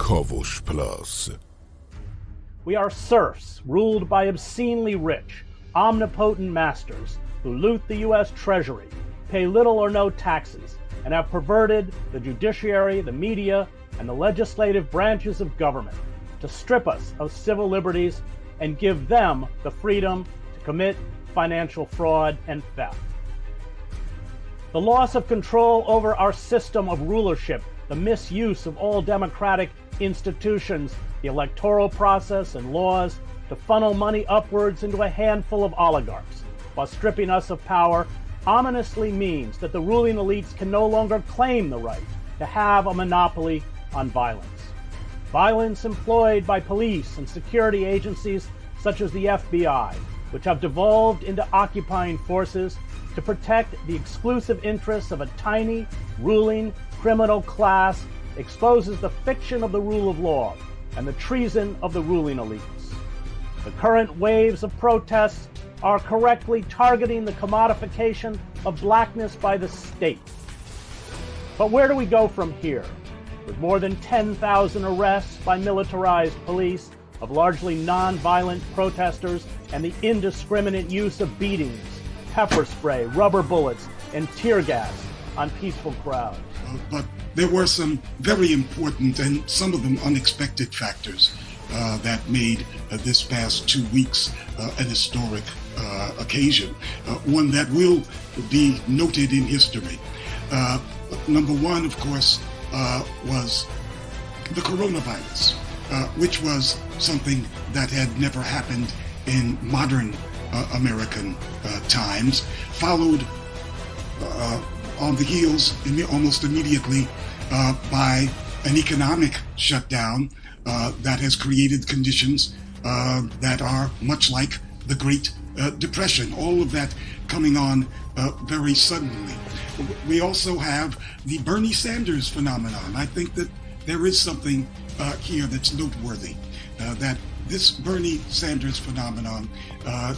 کاوش پلاس. We are serfs ruled by obscenely rich, omnipotent masters who loot the U.S. Treasury, pay little or no taxes, and have perverted the judiciary, the media, and the legislative branches of government to strip us of civil liberties and give them the freedom to commit financial fraud and theft. The loss of control over our system of rulership, the misuse of all democratic institutions, the electoral process and laws to funnel money upwards into a handful of oligarchs while stripping us of power ominously means that the ruling elites can no longer claim the right to have a monopoly on violence. Violence employed by police and security agencies such as the FBI, which have devolved into occupying forces to protect the exclusive interests of a tiny, ruling, criminal class, exposes the fiction of the rule of law and the treason of the ruling elites. The current waves of protests are correctly targeting the commodification of blackness by the state. But where do we go from here? With more than 10,000 arrests by militarized police of largely non-violent protesters and the indiscriminate use of beatings, pepper spray, rubber bullets, and tear gas on peaceful crowds. But there were some very important and some of them unexpected factors that made this past 2 weeks an historic occasion, one that will be noted in history. Number one, of course, was the coronavirus, which was something that had never happened in modern American times, followed on the heels almost immediately by an economic shutdown that has created conditions that are much like the Great Depression, all of that coming on very suddenly. We also have the Bernie Sanders phenomenon. I think that there is something here that's noteworthy, that this Bernie Sanders phenomenon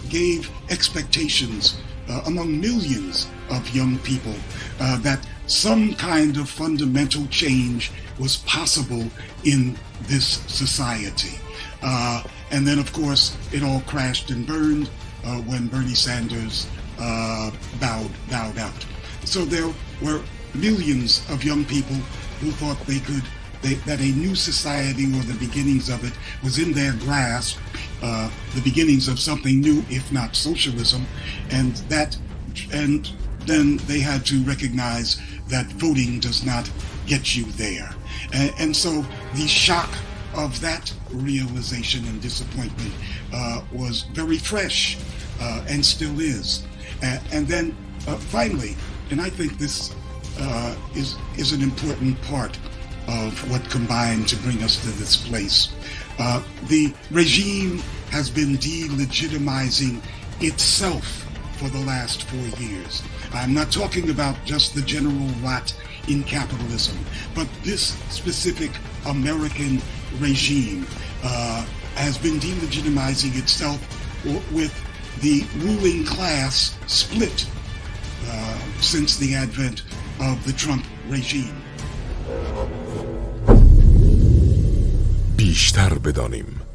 gave expectations among millions of young people that some kind of fundamental change was possible in this society. And then, of course, it all crashed and burned when Bernie Sanders bowed out. So there were millions of young people who thought that a new society, or the beginnings of it, was in their grasp, the beginnings of something new, if not socialism, and then they had to recognize that voting does not get you there. And so the shock of that realization and disappointment was very fresh, and still is. And then finally, and I think this is an important part of what combined to bring us to this place. The regime has been delegitimizing itself for the last 4 years. I'm not talking about just the general rot in capitalism, but this specific American regime has been delegitimizing itself with the ruling class split since the advent of the Trump regime. بیشتر بدانیم.